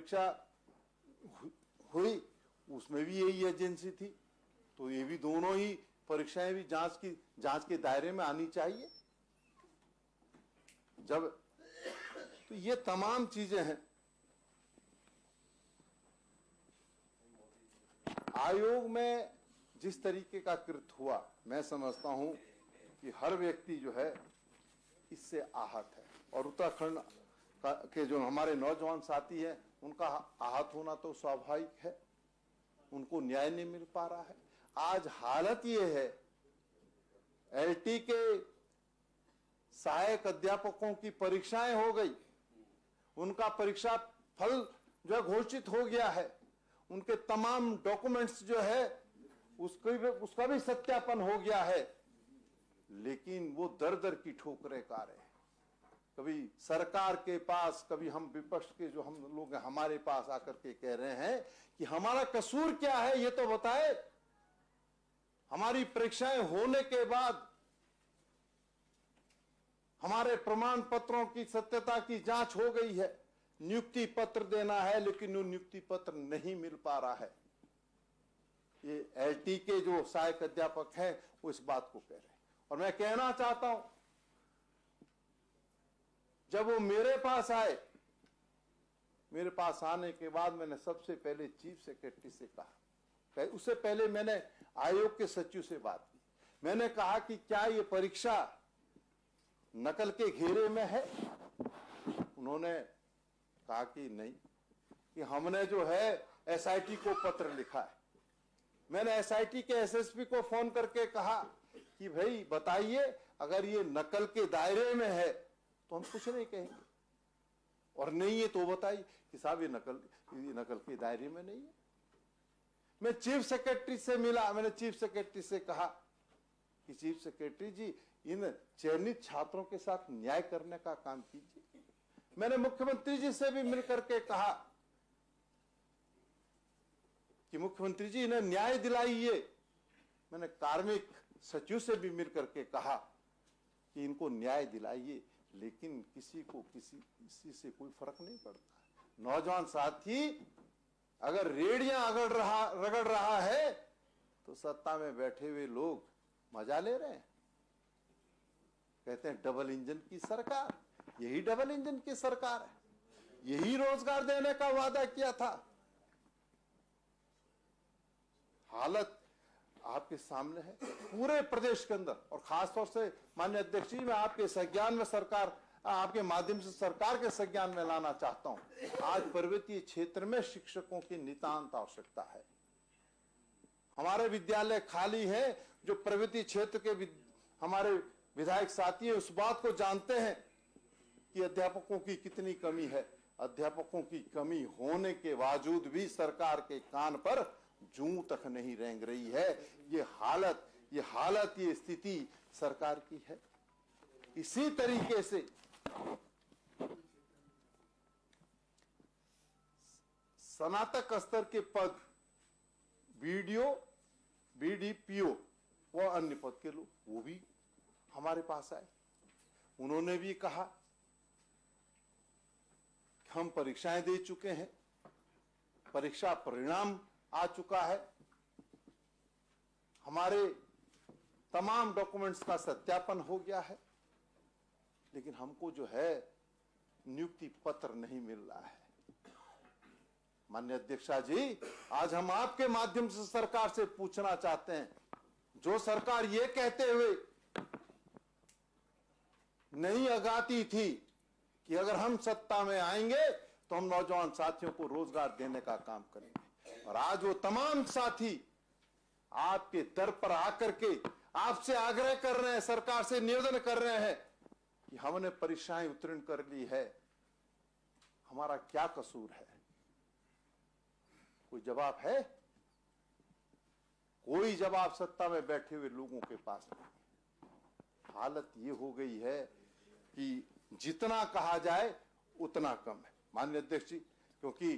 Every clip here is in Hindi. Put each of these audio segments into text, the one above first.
परीक्षा हुई उसमें भी यही एजेंसी थी, तो ये भी दोनों ही परीक्षाएं भी जांच के दायरे में आनी चाहिए। जब तो ये तमाम चीजें हैं। आयोग में जिस तरीके का कृत्य हुआ, मैं समझता हूं कि हर व्यक्ति जो है इससे आहत है, और उत्तराखंड के जो हमारे नौजवान साथी हैं उनका आहत होना तो स्वाभाविक है। उनको न्याय नहीं मिल पा रहा है। आज हालत ये है, एलटी के सहायक अध्यापकों की परीक्षाएं हो गई, उनका परीक्षा फल जो है घोषित हो गया है, उनके तमाम डॉक्यूमेंट्स जो है उसका भी सत्यापन हो गया है, लेकिन वो दर दर की ठोकरें खा रहे हैं। कभी सरकार के पास, कभी हम विपक्ष के जो हम लोग हैं हमारे पास आकर के कह रहे हैं कि हमारा कसूर क्या है ये तो बताए। हमारी परीक्षाएं होने के बाद हमारे प्रमाण पत्रों की सत्यता की जांच हो गई है, नियुक्ति पत्र देना है लेकिन वो नियुक्ति पत्र नहीं मिल पा रहा है। ये एलटी के जो सहायक अध्यापक हैं वो इस बात को कह रहे हैं। और मैं कहना चाहता हूं, जब वो मेरे पास आए, मेरे पास आने के बाद मैंने सबसे पहले चीफ सेक्रेटरी से कहा, उससे पहले मैंने आयोग के सचिव से बात की। मैंने कहा कि क्या ये परीक्षा नकल के घेरे में है? उन्होंने कहा कि नहीं, कि हमने जो है एसआईटी को पत्र लिखा है। मैंने एसआईटी के एसएसपी को फोन करके कहा कि भाई बताइए, अगर ये नकल के दायरे में है तो हम कुछ नहीं कहेंगे, और नहीं है तो बताइए कि साहब ये नकल के दायरे में नहीं है। मैं चीफ सेक्रेटरी से मिला, मैंने चीफ सेक्रेटरी से कहा कि चीफ सेक्रेटरी जी, इन चयनित छात्रों के साथ न्याय करने का काम कीजिए। मैंने मुख्यमंत्री जी से भी मिलकर के कहा कि मुख्यमंत्री जी इन्हें न्याय दिलाइए। मैंने कार्मिक सचिव से भी मिलकर के कहा कि इनको न्याय दिलाइए, लेकिन किसी से कोई फर्क नहीं पड़ता। नौजवान साथी अगर रेडियां रगड़ रहा है तो सत्ता में बैठे हुए लोग मजा ले रहे हैं। कहते हैं डबल इंजन की सरकार, यही डबल इंजन की सरकार है, यही रोजगार देने का वादा किया था। हालत आपके सामने है पूरे प्रदेश के अंदर, और खासतौर से माननीय अध्यक्ष जी, मैं आपके संज्ञान में आपके माध्यम से सरकार के संज्ञान में लाना चाहता हूं। आज पर्वतीय क्षेत्र में शिक्षकों की नितांत आवश्यकता है। हमारे विद्यालय खाली है। जो पर्वतीय क्षेत्र के हमारे विधायक साथी है उस बात को जानते हैं कि अध्यापकों की कितनी कमी है। अध्यापकों की कमी होने के बावजूद भी सरकार के कान पर जूं तक नहीं रेंग रही है। ये स्थिति सरकार की है। इसी तरीके से स्नातक स्तर के पद, बीडीपीओ व अन्य पद के लोग, वो भी हमारे पास आए। उन्होंने भी कहा कि हम परीक्षाएं दे चुके हैं, परीक्षा परिणाम आ चुका है, हमारे तमाम डॉक्यूमेंट्स का सत्यापन हो गया है, लेकिन हमको जो है नियुक्ति पत्र नहीं मिल रहा है। माननीय अध्यक्षा जी, आज हम आपके माध्यम से सरकार से पूछना चाहते हैं, जो सरकार ये कहते हुए नहीं आगाती थी कि अगर हम सत्ता में आएंगे तो हम नौजवान साथियों को रोजगार देने का काम करेंगे, और आज वो तमाम साथी आपके दर पर आकर के आपसे आग्रह कर रहे हैं, सरकार से निवेदन कर रहे हैं कि हमने परीक्षाएं उत्तीर्ण कर ली है, हमारा क्या कसूर है? कोई जवाब है? कोई जवाब सत्ता में बैठे हुए लोगों के पास नहीं। हालत ये हो गई है कि जितना कहा जाए उतना कम है। माननीय अध्यक्ष जी, क्योंकि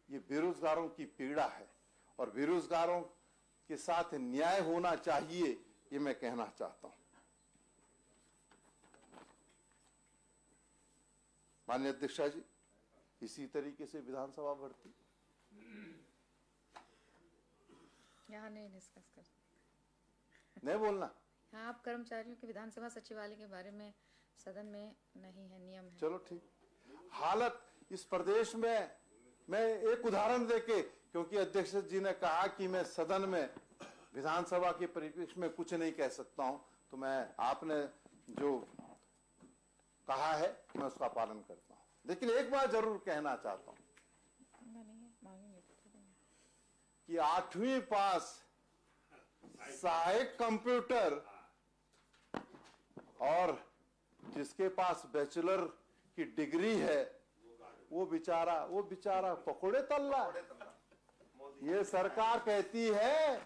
ये बेरोजगारों की पीड़ा है और बेरोजगारों के साथ न्याय होना चाहिए, ये मैं कहना चाहता हूं। माननीय अध्यक्षा जी, इसी तरीके से विधानसभा भर्ती। यहाँ नहीं डिस्कस कर, नहीं बोलना। हाँ, आप कर्मचारियों के विधानसभा सचिवालय के बारे में सदन में नहीं है, नियम है। चलो ठीक। हालत इस प्रदेश में, मैं एक उदाहरण देके, क्योंकि अध्यक्ष जी ने कहा कि मैं सदन में विधानसभा के परिप्रेक्ष्य में कुछ नहीं कह सकता हूं, तो मैं आपने जो कहा है मैं उसका पालन करता हूं। लेकिन एक बात जरूर कहना चाहता हूं कि 8वीं पास सहायक कंप्यूटर और जिसके पास बैचलर की डिग्री है वो बेचारा पकोड़े तल रहा है। ये सरकार कहती है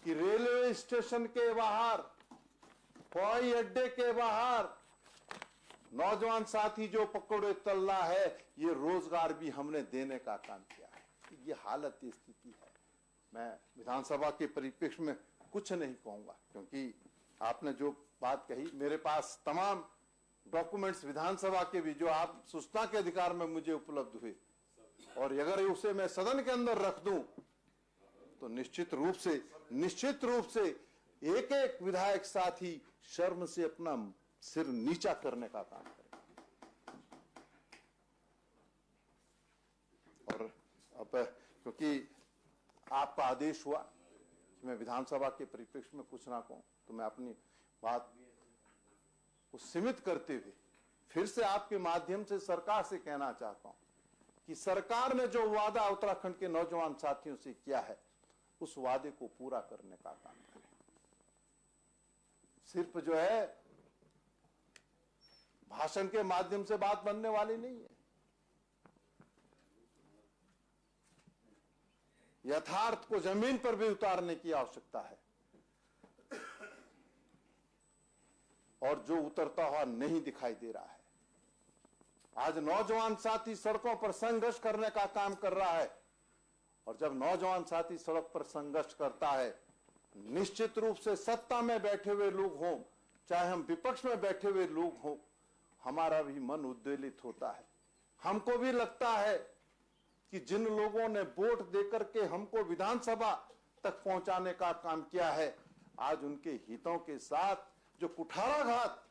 कि रेलवे स्टेशन के बाहर, हवाई अड्डे के बाहर नौजवान साथी जो पकोड़े तल रहा है, ये रोजगार भी हमने देने का काम किया है। ये हालत, ये स्थिति है। मैं विधानसभा के परिप्रेक्ष्य में कुछ नहीं कहूंगा, क्योंकि आपने जो बात कही, मेरे पास तमाम डॉक्यूमेंट्स विधानसभा के भी जो आप सूचना के अधिकार में मुझे उपलब्ध हुए, और अगर उसे मैं सदन के अंदर रख दूं तो निश्चित रूप से एक एक विधायक साथी शर्म से अपना सिर नीचा करने का काम करेगा। और अब क्योंकि आपका आदेश हुआ कि मैं विधानसभा के परिप्रेक्ष्य में कुछ ना कहूं, तो मैं अपनी बात को सीमित करते हुए फिर से आपके माध्यम से सरकार से कहना चाहता हूं कि सरकार ने जो वादा उत्तराखंड के नौजवान साथियों से किया है, उस वादे को पूरा करने का काम करें। सिर्फ जो है भाषण के माध्यम से बात बनने वाली नहीं है, यथार्थ को जमीन पर भी उतारने की आवश्यकता है। और जो उतरता हुआ नहीं दिखाई दे रहा है। आज नौजवान साथी सड़कों पर संघर्ष करने का काम कर रहा है, और जब नौजवान साथी सड़क पर संघर्ष करता है, निश्चित रूप से सत्ता में बैठे हुए लोग हों, चाहे हम विपक्ष में बैठे हुए लोग हों, हमारा भी मन उद्वेलित होता है। हमको भी लगता है कि जिन लोगों ने वोट देकर के हमको विधानसभा तक पहुंचाने का काम किया है, आज उनके हितों के साथ जो कुठाराघात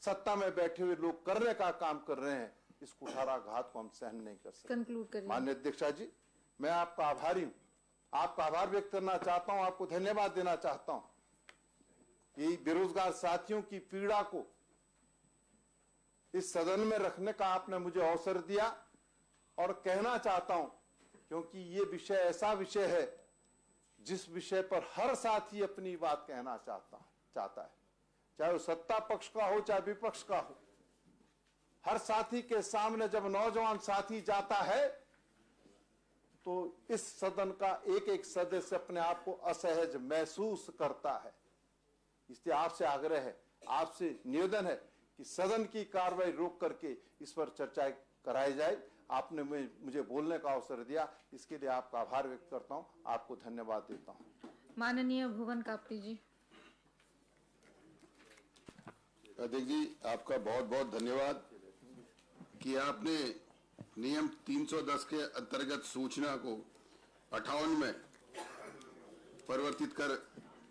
सत्ता में बैठे हुए लोग करने का काम कर रहे हैं, इस कुठाराघात को हम सहन नहीं कर सकते। कंक्लूड करिए। माननीय अध्यक्षा जी, मैं आपका आभारी हूं, आपका आभार व्यक्त करना चाहता हूं, आपको धन्यवाद देना चाहता हूं। ये बेरोजगार साथियों की पीड़ा को इस सदन में रखने का आपने मुझे अवसर दिया, और कहना चाहता हूं, क्योंकि ये विषय ऐसा विषय है जिस विषय पर हर साथी अपनी बात कहना चाहता है, चाहे वो सत्ता पक्ष का हो चाहे विपक्ष का हो। हर साथी के सामने जब नौजवान साथी जाता है तो इस सदन का एक एक सदस्य अपने आप को असहज महसूस करता है। इसलिए आपसे आग्रह है, आपसे निवेदन है कि सदन की कार्रवाई रोक करके इस पर चर्चा कराई जाए। आपने मुझे बोलने का अवसर दिया, इसके लिए आपका आभार व्यक्त करता हूं, आपको धन्यवाद देता हूं। माननीय भुवन कापटी जी। अध्यक्ष जी, आपका बहुत बहुत धन्यवाद कि आपने नियम 310 के अंतर्गत सूचना को 58 में परिवर्तित कर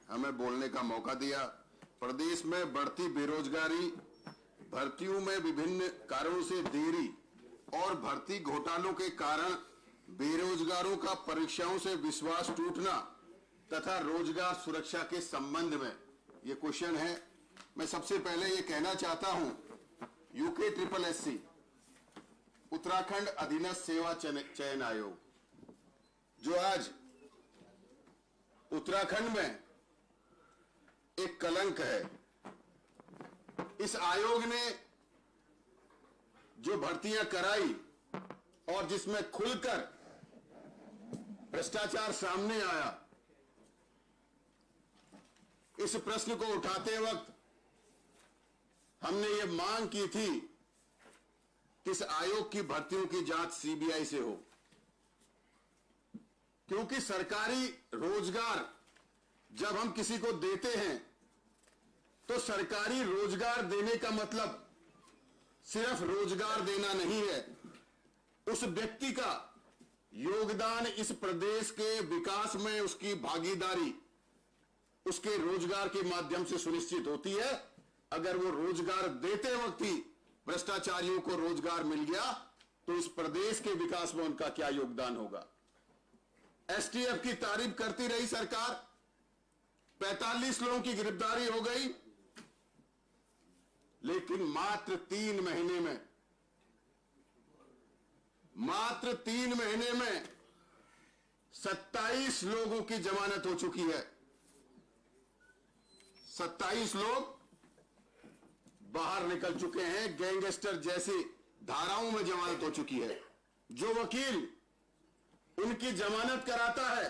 हमें बोलने का मौका दिया। प्रदेश में बढ़ती बेरोजगारी, भर्तियों में विभिन्न कारणों से देरी और भर्ती घोटालों के कारण बेरोजगारों का परीक्षाओं से विश्वास टूटना तथा रोजगार सुरक्षा के संबंध में ये क्वेश्चन है। मैं सबसे पहले ये कहना चाहता हूं, UKSSC उत्तराखंड अधीनस्थ सेवा चयन आयोग, जो आज उत्तराखंड में एक कलंक है, इस आयोग ने जो भर्तियां कराई और जिसमें खुलकर भ्रष्टाचार सामने आया, इस प्रश्न को उठाते वक्त हमने ये मांग की थी कि इस आयोग की भर्तियों की जांच CBI से हो, क्योंकि सरकारी रोजगार जब हम किसी को देते हैं तो सरकारी रोजगार देने का मतलब सिर्फ रोजगार देना नहीं है, उस व्यक्ति का योगदान इस प्रदेश के विकास में, उसकी भागीदारी उसके रोजगार के माध्यम से सुनिश्चित होती है। अगर वो रोजगार देते वक्त ही भ्रष्टाचारियों को रोजगार मिल गया तो इस प्रदेश के विकास में उनका क्या योगदान होगा। एसटीएफ की तारीफ करती रही सरकार, 45 लोगों की गिरफ्तारी हो गई, लेकिन मात्र 3 महीने में 27 लोगों की जमानत हो चुकी है। 27 लोग बाहर निकल चुके हैं, गैंगस्टर जैसी धाराओं में जमानत हो चुकी है। जो वकील उनकी जमानत कराता है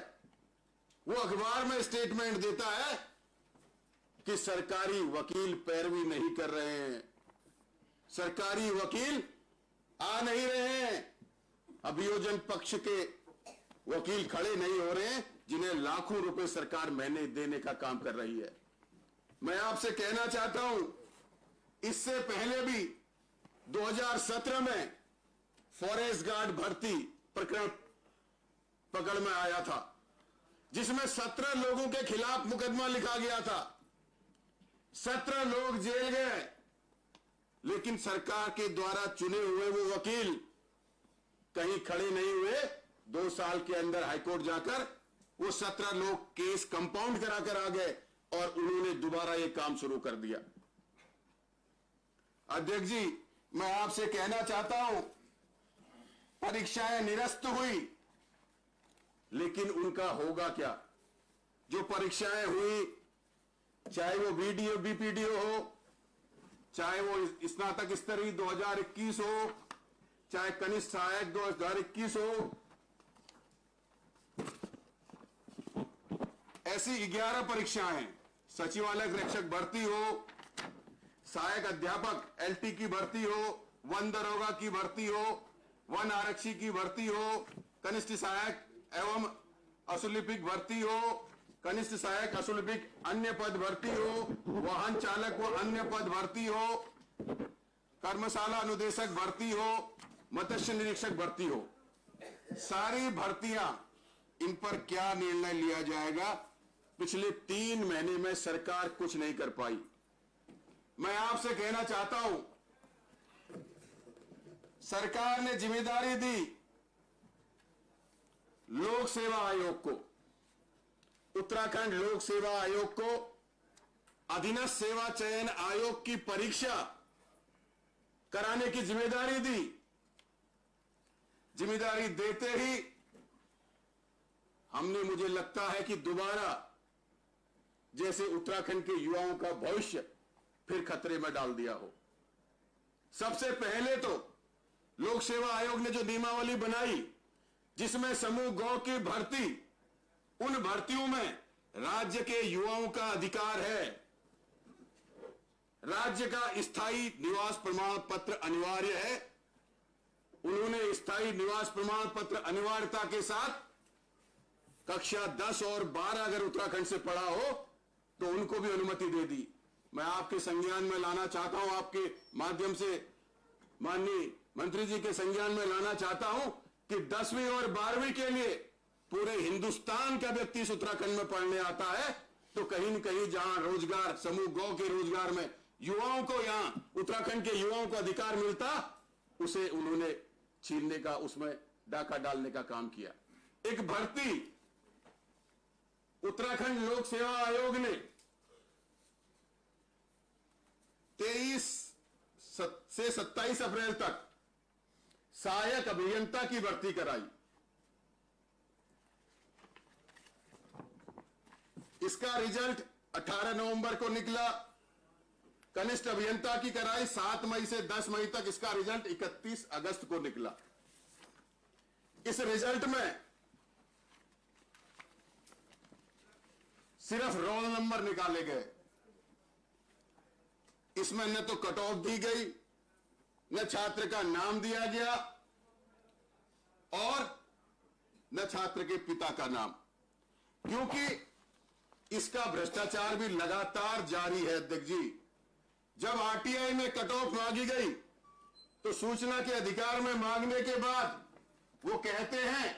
वो अखबार में स्टेटमेंट देता है कि सरकारी वकील पैरवी नहीं कर रहे हैं, सरकारी वकील आ नहीं रहे हैं, अभियोजन पक्ष के वकील खड़े नहीं हो रहे हैं, जिन्हें लाखों रुपए सरकार महीने देने का काम कर रही है। मैं आपसे कहना चाहता हूं, इससे पहले भी 2017 में फॉरेस्ट गार्ड भर्ती प्रकरण पकड़ में आया था, जिसमें 17 लोगों के खिलाफ मुकदमा लिखा गया था। 17 लोग जेल गए, लेकिन सरकार के द्वारा चुने हुए वो वकील कहीं खड़े नहीं हुए। 2 साल के अंदर हाईकोर्ट जाकर वो 17 लोग केस कंपाउंड कराकर आ गए और उन्होंने दोबारा ये काम शुरू कर दिया। अध्यक्ष जी, मैं आपसे कहना चाहता हूं, परीक्षाएं निरस्त हुई, लेकिन उनका होगा क्या? जो परीक्षाएं हुई, चाहे वो बीडीओ बीपीडीओ हो, चाहे वो स्नातक स्तरीय 2021 हो, चाहे कनिष्ठ सहायक 2021 हो, ऐसी 11 परीक्षाएं, सचिवालय रक्षक भर्ती हो, सहायक अध्यापक एलटी की भर्ती हो, वन दरोगा की भर्ती हो, वन आरक्षी की भर्ती हो, कनिष्ठ सहायक एवं अशुलिपिक भर्ती हो, कनिष्ठ सहायक अशुलिपिक अन्य पद भर्ती हो, वाहन चालक व अन्य पद भर्ती हो, कर्मशाला अनुदेशक भर्ती हो, मत्स्य निरीक्षक भर्ती हो। सारी भर्तियां, इन पर क्या निर्णय लिया जाएगा? पिछले 3 महीने में सरकार कुछ नहीं कर पाई। मैं आपसे कहना चाहता हूं, सरकार ने जिम्मेदारी दी लोक सेवा आयोग को, उत्तराखंड लोक सेवा आयोग को अधीनस्थ सेवा चयन आयोग की परीक्षा कराने की जिम्मेदारी दी। जिम्मेदारी देते ही हमने, मुझे लगता है कि दोबारा जैसे उत्तराखंड के युवाओं का भविष्य फिर खतरे में डाल दिया हो। सबसे पहले तो लोक सेवा आयोग ने जो नियमावली बनाई, जिसमें समूह गौ की भर्ती, उन भर्तियों में राज्य के युवाओं का अधिकार है। राज्य का स्थायी निवास प्रमाण पत्र अनिवार्य है। उन्होंने स्थायी निवास प्रमाण पत्र अनिवार्यता के साथ कक्षा 10 और 12 अगर उत्तराखंड से पढ़ा हो तो उनको भी अनुमति दे दी। मैं आपके संज्ञान में लाना चाहता हूं, आपके माध्यम से माननीय मंत्री जी के संज्ञान में लाना चाहता हूं कि 10वीं और 12वीं के लिए पूरे हिंदुस्तान का व्यक्ति इस उत्तराखंड में पढ़ने आता है, तो कहीं न कहीं जहां रोजगार, समूह गौ के रोजगार में युवाओं को, यहां उत्तराखंड के युवाओं को अधिकार मिलता, उसे उन्होंने छीनने का, उसमें डाका डालने का काम किया। एक भर्ती उत्तराखंड लोक सेवा आयोग ने 23 से 27 अप्रैल तक सहायक अभियंता की भर्ती कराई। इसका रिजल्ट 18 नवंबर को निकला। कनिष्ठ अभियंता की कराई 7 मई से 10 मई तक, इसका रिजल्ट 31 अगस्त को निकला। इस रिजल्ट में सिर्फ रोल नंबर निकाले गए। इसमें न तो कट ऑफ दी गई, न छात्र का नाम दिया गया और न छात्र के पिता का नाम, क्योंकि इसका भ्रष्टाचार भी लगातार जारी है। अध्यक्ष जी, जब आरटीआई में कट ऑफ मांगी गई तो सूचना के अधिकार में मांगने के बाद वो कहते हैं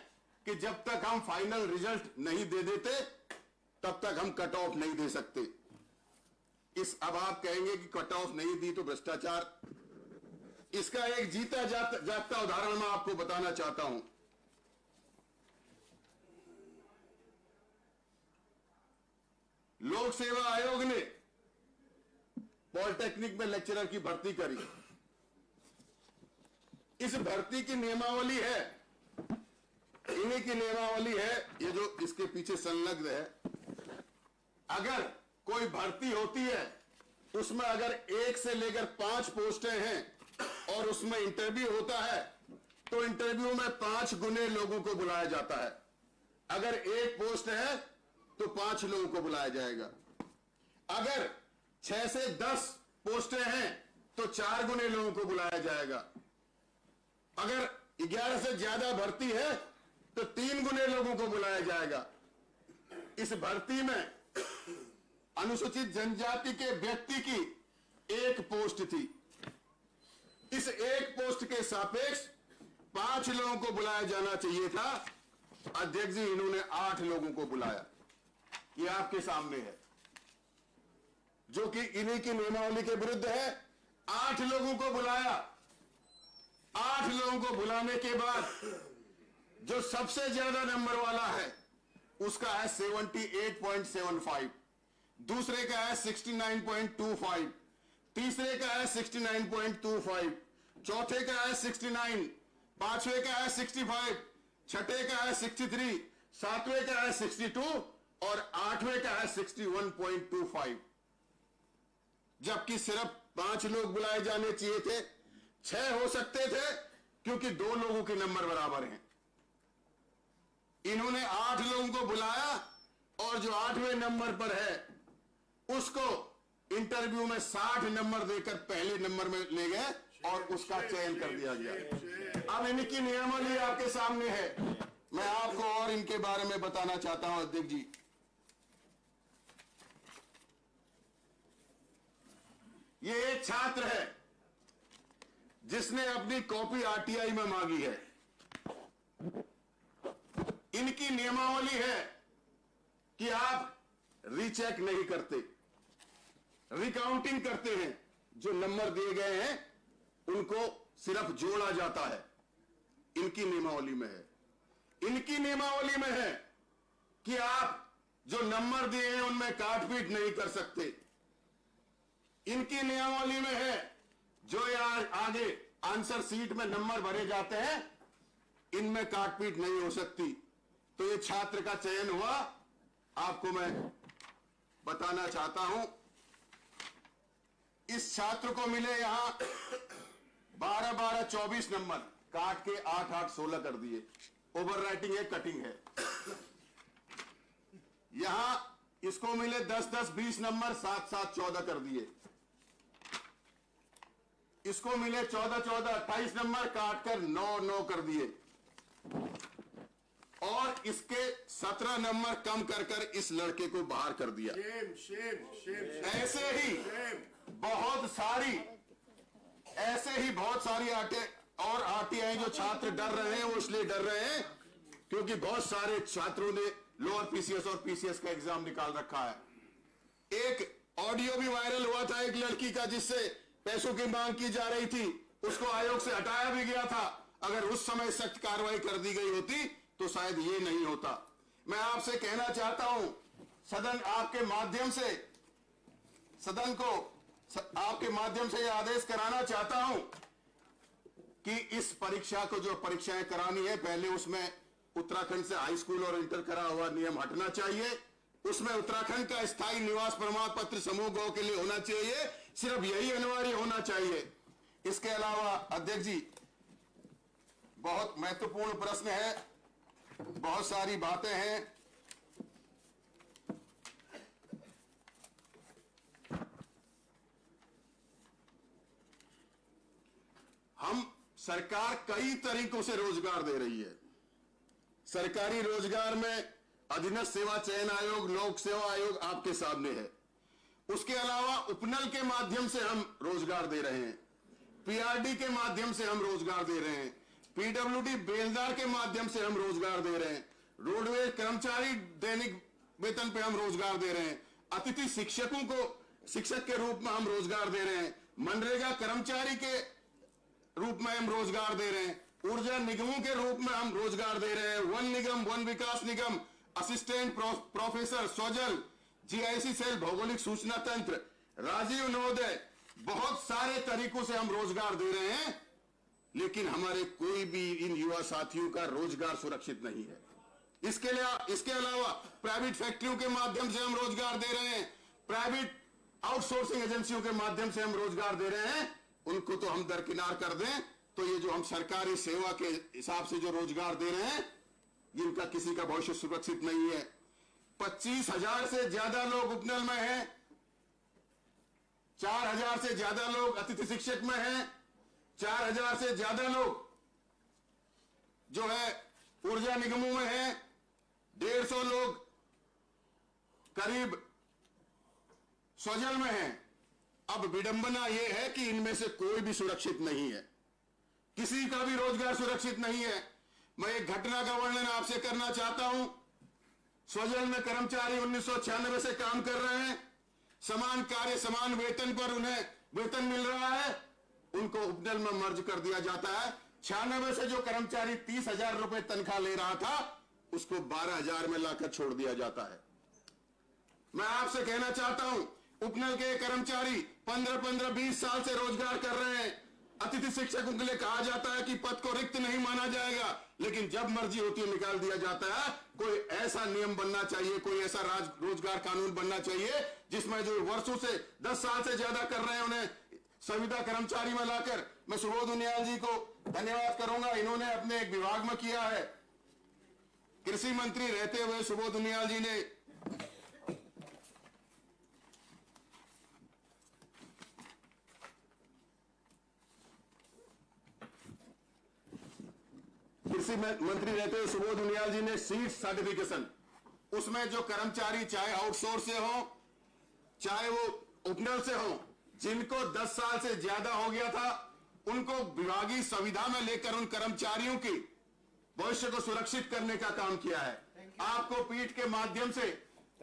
कि जब तक हम फाइनल रिजल्ट नहीं दे देते तब तक हम कट ऑफ नहीं दे सकते। अब आप कहेंगे कि कट ऑफ नहीं दी तो भ्रष्टाचार। इसका एक जीता जागता उदाहरण मैं आपको बताना चाहता हूं। लोक सेवा आयोग ने पॉलिटेक्निक में लेक्चरर की भर्ती करी। इस भर्ती की नियमावली है, इन्हीं की नियमावली है, ये जो इसके पीछे संलग्न है। अगर कोई भर्ती होती है उसमें अगर 1 से लेकर 5 पोस्टें हैं और उसमें इंटरव्यू होता है तो इंटरव्यू में 5 गुने लोगों को बुलाया जाता है। अगर 1 पोस्ट है तो 5 लोगों को बुलाया जाएगा। अगर 6 से 10 पोस्टें हैं तो 4 गुने लोगों को बुलाया जाएगा। अगर 11 से ज्यादा भर्ती है तो 3 गुने लोगों को बुलाया जाएगा। इस भर्ती में अनुसूचित जनजाति के व्यक्ति की 1 पोस्ट थी। इस 1 पोस्ट के सापेक्ष 5 लोगों को बुलाया जाना चाहिए था। अध्यक्ष जी, इन्होंने 8 लोगों को बुलाया। ये आपके सामने है, जो कि इन्हीं की नियमावली के विरुद्ध है। 8 लोगों को बुलाया। 8 लोगों को बुलाने के बाद जो सबसे ज्यादा नंबर वाला है उसका है 78.75, दूसरे का है 69.25, तीसरे का है 69.25, चौथे का है 69, पांचवे का है 65, छठे का है 63, सातवें का है 62 और 8वें का है 61.25। जबकि सिर्फ 5 लोग बुलाए जाने चाहिए थे, 6 हो सकते थे क्योंकि 2 लोगों के नंबर बराबर हैं। इन्होंने 8 लोगों को बुलाया और जो 8वें नंबर पर है उसको इंटरव्यू में 60 नंबर देकर पहले नंबर में ले गए और उसका चयन कर दिया गया। अब इनकी नियमावली आपके सामने है। मैं आपको और इनके बारे में बताना चाहता हूं अध्यक्ष जी। ये एक छात्र है जिसने अपनी कॉपी आरटीआई में मांगी है। इनकी नियमावली है कि आप रीचेक नहीं करते, रिकाउंटिंग करते हैं। जो नंबर दिए गए हैं उनको सिर्फ जोड़ा जाता है। इनकी नियमावली में है। इनकी नियमावली में है कि आप जो नंबर दिए हैं उनमें काटपीट नहीं कर सकते। इनकी नियमावली में है जो आगे आंसर सीट में नंबर भरे जाते हैं इनमें काटपीट नहीं हो सकती। तो ये छात्र का चयन हुआ। आपको मैं बताना चाहता हूं, इस छात्र को मिले यहां 12-12-24 नंबर, काट के 8-8-16 कर दिए। ओवर राइटिंग है, कटिंग है। यहां इसको मिले 10-10-20 नंबर, 7-7-14 कर दिए। इसको मिले 14-14-28 नंबर, काट कर 9-9 कर दिए। और इसके 17 नंबर कम कर इस लड़के को बाहर कर दिया। ऐसे ही बहुत सारी आरटीआई जो छात्र डर रहे हैं वो इसलिए डर रहे हैं क्योंकि बहुत सारे छात्रों ने लोअर पीसीएस और पीसीएस का एग्जाम निकाल रखा है। एक ऑडियो भी वायरल हुआ था एक लड़की का जिससे पैसों की मांग की जा रही थी, उसको आयोग से हटाया भी गया था। अगर उस समय सख्त कार्रवाई कर दी गई होती तो शायद ये नहीं होता। मैं आपसे कहना चाहता हूं, सदन आपके माध्यम से, सदन को आपके माध्यम से यह आदेश कराना चाहता हूं कि इस परीक्षा को जो परीक्षाएं करानी है पहले उसमें उत्तराखंड से हाई स्कूल और इंटर करा हुआ नियम हटना चाहिए। उसमें उत्तराखंड का स्थायी निवास प्रमाण पत्र समूह गौ के लिए होना चाहिए। सिर्फ यही अनिवार्य होना चाहिए। इसके अलावा अध्यक्ष जी, बहुत महत्वपूर्ण प्रश्न है, बहुत सारी बातें हैं। हम सरकार कई तरीकों से रोजगार दे रही है। सरकारी रोजगार में अधीनस्थ सेवा चयन आयोग, लोक सेवा आयोग आपके सामने है। उसके अलावा उपनल के माध्यम से हम रोजगार दे रहे हैं, पीआरडी के माध्यम से हम रोजगार दे रहे हैं, पीडब्ल्यूडी बेलदार के माध्यम से हम रोजगार दे रहे हैं, रोडवेज कर्मचारी दैनिक वेतन पे हम रोजगार दे रहे हैं, अतिथि शिक्षकों को शिक्षक के रूप में हम रोजगार दे रहे हैं, मनरेगा कर्मचारी के रूप में हम रोजगार दे रहे हैं, ऊर्जा निगमों के रूप में हम रोजगार दे रहे हैं, वन निगम, वन विकास निगम, असिस्टेंट प्रोफेसर, सोजल, जीआईसी सेल, भौगोलिक सूचना तंत्र, राजीव नवोदय, बहुत सारे तरीकों से हम रोजगार दे रहे हैं, लेकिन हमारे कोई भी इन युवा साथियों का रोजगार सुरक्षित नहीं है। इसके अलावा प्राइवेट फैक्ट्रियों के माध्यम से हम रोजगार दे रहे हैं, प्राइवेट आउटसोर्सिंग एजेंसियों के माध्यम से हम रोजगार दे रहे हैं, उनको तो हम दरकिनार कर दें, तो ये जो हम सरकारी सेवा के हिसाब से जो रोजगार दे रहे हैं, जिनका किसी का भविष्य सुरक्षित नहीं है। 25,000 से ज्यादा लोग उपनल में हैं, 4,000 से ज्यादा लोग अतिथि शिक्षक में हैं, 4,000 से ज्यादा लोग जो है ऊर्जा निगमों में हैं, 150 लोग करीब सोजल में हैं। अब विडंबना यह है कि इनमें से कोई भी सुरक्षित नहीं है, किसी का भी रोजगार सुरक्षित नहीं है। मैं एक घटना का वर्णन आपसे करना चाहता हूं। सोजल में कर्मचारी 1996 से काम कर रहे हैं, समान कार्य समान वेतन पर उन्हें वेतन मिल रहा है, उनको उपनल में मर्ज कर दिया जाता है। 96 से जो कर्मचारी 30,000 रुपए तनख्वाह ले रहा था, उसको 12,000 में लाकर छोड़ दिया जाता है। मैं आपसे कहना चाहता हूं, उपनल के कर्मचारी 15-20 साल से रोजगार कर रहे हैं। अतिथि शिक्षकों के लिए कहा जाता है कि पद को रिक्त नहीं माना जाएगा, लेकिन जब मर्जी होती है निकाल दिया जाता है। कोई ऐसा नियम बनना चाहिए, कोई ऐसा रोजगार कानून बनना चाहिए जिसमें जो वर्षों से 10 साल से ज्यादा कर रहे हैं उन्हें संविदा कर्मचारी में लाकर। मैं सुबोध उनियाल जी को धन्यवाद करूंगा, इन्होंने अपने एक विभाग में किया है। कृषि मंत्री रहते हुए सुबोध उनियाल जी ने सीट सर्टिफिकेशन, उसमें जो कर्मचारी चाहे आउटसोर्स से हो चाहे वो उपनल से हो, जिनको 10 साल से ज्यादा हो गया था, उनको विभागीय संविदा में लेकर उन कर्मचारियों की भविष्य को सुरक्षित करने का काम किया है। आपको पीठ के माध्यम से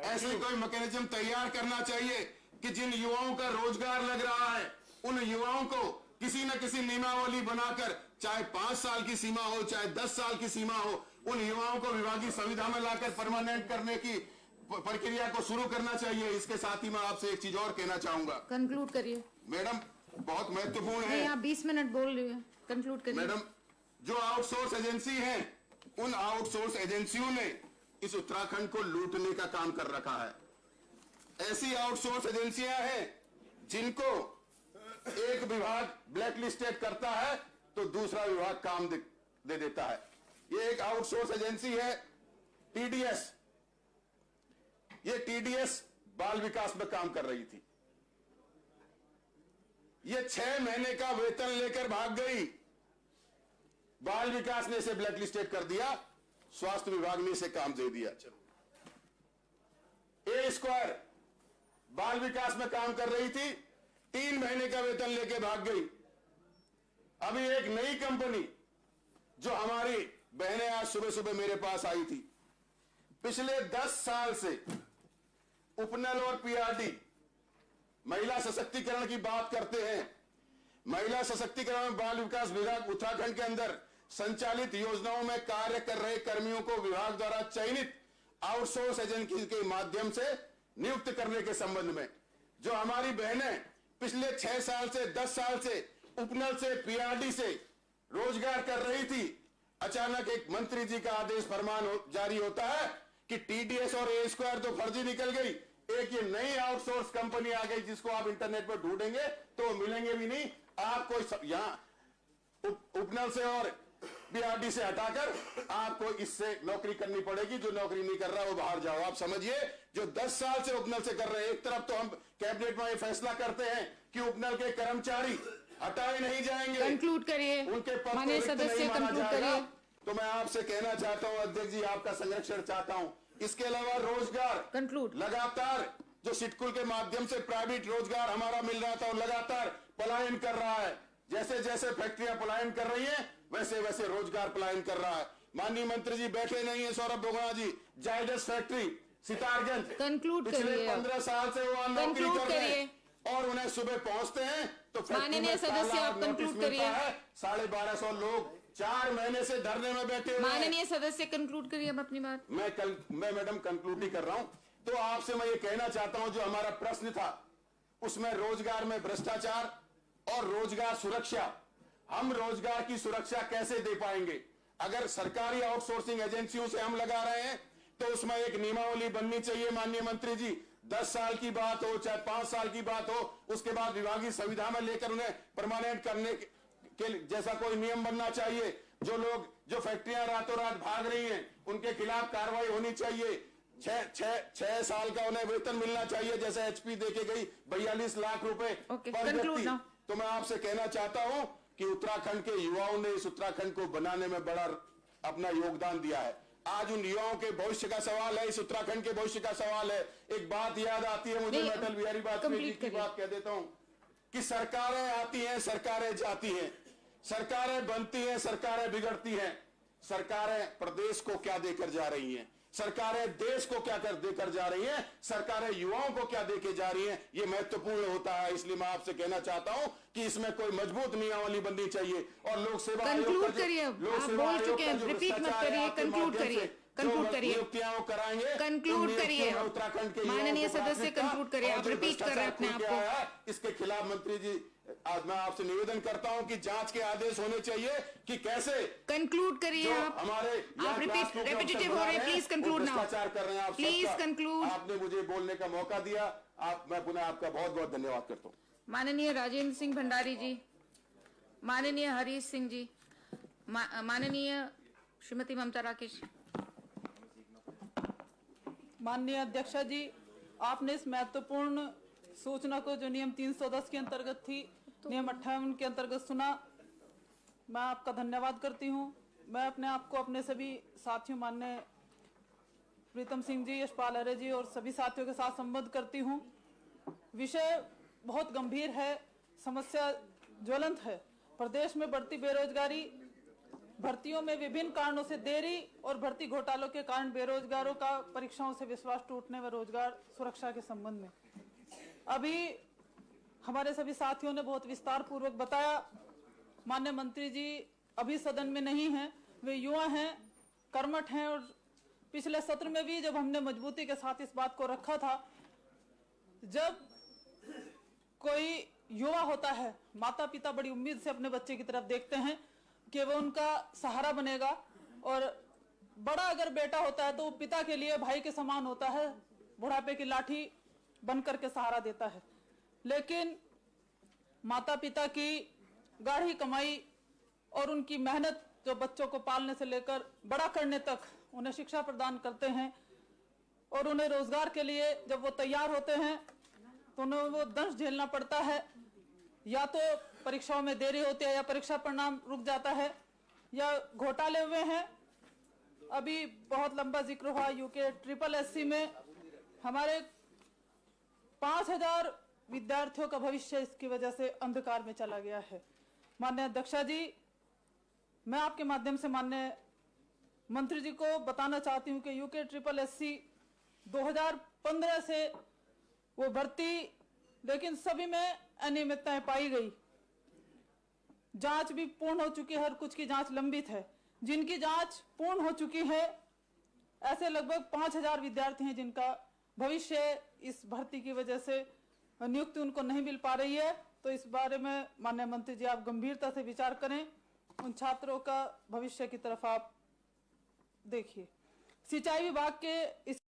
ऐसे कोई मैकेनिज्म तैयार करना चाहिए कि जिन युवाओं का रोजगार लग रहा है, उन युवाओं को किसी न किसी नियमावली बनाकर, चाहे 5 साल की सीमा हो चाहे 10 साल की सीमा हो, उन युवाओं को विभागीय संविदा में लाकर परमानेंट करने की प्रक्रिया को शुरू करना चाहिए। इसके साथ ही मैं आपसे एक चीज और कहना चाहूंगा। कंक्लूड करिए मैडम, बहुत महत्वपूर्ण है। आप 20 मिनट बोल रहे हैं, कंक्लूड करिए। मैडम, जो आउटसोर्स एजेंसी है, उन आउटसोर्स एजेंसियों ने इस उत्तराखंड को लूटने का काम कर रखा है। ऐसी आउटसोर्स एजेंसियां हैं जिनको एक विभाग ब्लैक लिस्टेड करता है तो दूसरा विभाग काम दे देता है। ये एक आउटसोर्स एजेंसी है टीडीएस। ये टीडीएस बाल विकास में काम कर रही थी। ये 6 महीने का वेतन लेकर भाग गई। बाल विकास ने इसे ब्लैक लिस्टेड कर दिया, स्वास्थ्य विभाग ने इसे काम दे दिया। ए स्क्वायर बाल विकास में काम कर रही थी, 3 महीने का वेतन लेके भाग गई। अभी एक नई कंपनी जो हमारी बहनें आज सुबह सुबह मेरे पास आई थी, पिछले 10 साल से उपनल और पीआरडी महिला सशक्तिकरण की बात करते हैं। महिला सशक्तिकरण में बाल विकास विभाग उत्तराखंड के अंदर संचालित योजनाओं में कार्य कर रहे कर्मियों को विभाग द्वारा चयनित आउटसोर्स एजेंसी के माध्यम से नियुक्त करने के संबंध में जो हमारी बहनें पिछले 6 साल से 10 साल से उपनल से पीआरडी से रोजगार कर रही थी, अचानक एक मंत्री जी का आदेश फरमान जारी होता है कि टीडीएस और ए स्क्वायर तो फर्जी निकल गई, एक ये नई आउटसोर्स कंपनी आ गई जिसको आप इंटरनेट पर ढूंढेंगे तो मिलेंगे भी नहीं। आपको यहां उपनल से और पीआरडी से हटाकर आपको इससे नौकरी करनी पड़ेगी। जो नौकरी नहीं कर रहा वो बाहर जाओ। आप समझिए, जो 10 साल से उपनल से कर रहे हैं, एक तरफ तो हम कैबिनेट में ये फैसला करते हैं कि उपनल के कर्मचारी हटाए नहीं जाएंगे, कंक्लूड करिए, उनके पद को रिक्त नहीं माना जाएगा। तो मैं आपसे कहना चाहता हूं अध्यक्ष जी, आपका संरक्षण चाहता हूं। इसके अलावा रोजगार कंक्लूड, लगातार जो सिटकुल के माध्यम से प्राइवेट रोजगार हमारा मिल रहा था और लगातार पलायन कर रहा है। जैसे जैसे फैक्ट्रियां पलायन कर रही हैं, वैसे वैसे रोजगार पलायन कर रहा है। माननीय मंत्री जी बैठे नहीं है, सौरभ बोगना जी, जायडस फैक्ट्री सितारगंज, कंक्लूड पिछले करिए, 15 साल से वो नौकरी कंक्लूड कर रहे हैं करिए। और उन्हें सुबह पहुंचते हैं तो फैक्ट्री माननीय में सदस्य, ताला आप और नोटिस कंक्लूड मिलता करिए। है। 1250 लोग 4 महीने से धरने में बैठे हुए हैं। माननीय सदस्य कंक्लूड करिए अब अपनी बात। मैं मैडम कंक्लूड ही कर रहा हूं। तो आपसे मैं ये कहना चाहता हूं, जो हमारा प्रश्न था उसमें रोजगार में भ्रष्टाचार और रोजगार सुरक्षा, हम रोजगार की सुरक्षा कैसे दे पाएंगे? अगर सरकारी आउटसोर्सिंग एजेंसियों से हम लगा रहे हैं तो उसमें एक नियमावली बननी चाहिए। माननीय मंत्री जी, 10 साल की बात हो चाहे 5 साल की बात हो, उसके बाद विभागीय संविधा में लेकर उन्हें परमानेंट करने के जैसा कोई नियम बनना चाहिए। जो फैक्ट्रियां रातों रात भाग रही हैं उनके खिलाफ कार्रवाई होनी चाहिए। 6 साल का उन्हें वेतन मिलना चाहिए, जैसे एचपी देके गई 42 लाख रुपए पर व्यक्ति। तो मैं आपसे कहना चाहता हूं कि उत्तराखंड के युवाओं ने इस उत्तराखंड को बनाने में बड़ा अपना योगदान दिया है। आज उन युवाओं के भविष्य का सवाल है, इस उत्तराखंड के भविष्य का सवाल है। एक बात याद आती है मुझे, मैं अटल बिहारी वाजपेयी जी की बात कह देता हूं कि सरकारें आती हैं, सरकारें जाती हैं, सरकारें बनती हैं, सरकारें बिगड़ती हैं। सरकारें प्रदेश को क्या देकर जा रही हैं, सरकारें देश को क्या देकर जा रही हैं, सरकारें युवाओं को क्या देके जा रही हैं, ये महत्वपूर्ण होता है। इसलिए मैं आपसे कहना चाहता हूं कि इसमें कोई मजबूत नियमावली बननी चाहिए। और लोक सेवा कंक्लूड करिए, आप बोल चुके हैं, रिपीट मत करिए, कंक्लूड करिए, कंक्लूड करिए, कराएंगे, कंक्लूड करिए। उत्तराखंड के माननीय सदस्य कंक्लूड करिए, आप रिपीट कर रहे हैं अपने आप को। इसके खिलाफ मंत्री जी आज मैं आपसे निवेदन करता हूं कि जांच के आदेश होने चाहिए कि कैसे कंक्लूड करिए। आप हमारे आप रिपीटेटिव हो रहे हैं, प्लीज कंक्लूड नाउ, भ्रष्टाचार कर रहे हैं आप, प्लीज कंक्लूड। आपने मुझे बोलने का मौका दिया, मैं पुनः आपका बहुत बहुत धन्यवाद करता हूं। माननीय राजेंद्र सिंह भंडारी जी, माननीय हरीश सिंह जी, माननीय श्रीमती ममता राकेश। माननीय अध्यक्षा जी, आपने इस महत्वपूर्ण सूचना को जो नियम 310 के अंतर्गत थी, नियम 58 के अंतर्गत सुना, मैं आपका धन्यवाद करती हूं। मैं अपने आप को अपने सभी साथियों माननीय प्रीतम सिंह जी, यशपाल आर्य जी और सभी साथियों के साथ संबोधित करती हूं। विषय बहुत गंभीर है, समस्या ज्वलंत है। प्रदेश में बढ़ती बेरोजगारी, भर्तियों में विभिन्न कारणों से देरी और भर्ती घोटालों के कारण बेरोजगारों का परीक्षाओं से विश्वास टूटने व रोजगार सुरक्षा के संबंध में अभी हमारे सभी साथियों ने बहुत विस्तार पूर्वक बताया। माननीय मंत्री जी अभी सदन में नहीं हैं, वे युवा हैं, कर्मठ हैं और पिछले सत्र में भी जब हमने मजबूती के साथ इस बात को रखा था, जब कोई युवा होता है, माता पिता बड़ी उम्मीद से अपने बच्चे की तरफ देखते हैं कि वो उनका सहारा बनेगा, और बड़ा अगर बेटा होता है तो पिता के लिए भाई के समान होता है, बुढ़ापे की लाठी बन करके सहारा देता है। लेकिन माता पिता की गाढ़ी कमाई और उनकी मेहनत जो बच्चों को पालने से लेकर बड़ा करने तक उन्हें शिक्षा प्रदान करते हैं, और उन्हें रोजगार के लिए जब वो तैयार होते हैं तो उन्हें वो दंश झेलना पड़ता है। या तो परीक्षाओं में देरी होती है, या परीक्षा परिणाम रुक जाता है, या घोटाले हुए हैं। अभी बहुत लंबा जिक्र हुआ यूके SSS में हमारे 5000 विद्यार्थियों का भविष्य इसकी वजह से अंधकार में चला गया है। माननीय अध्यक्षा जी, मैं आपके माध्यम से माननीय मंत्री जी को बताना चाहती हूं कि यूके SSS 2015 से वो भर्ती, लेकिन सभी में अनियमितताएं पाई गई। जांच भी पूर्ण हो चुकी है, हर कुछ की जांच लंबित है। जिनकी जांच पूर्ण हो चुकी है, ऐसे लगभग 5000 विद्यार्थी हैं जिनका भविष्य इस भर्ती की वजह से नियुक्ति उनको नहीं मिल पा रही है। तो इस बारे में माननीय मंत्री जी आप गंभीरता से विचार करें, उन छात्रों का भविष्य की तरफ आप देखिए। सिंचाई विभाग के इस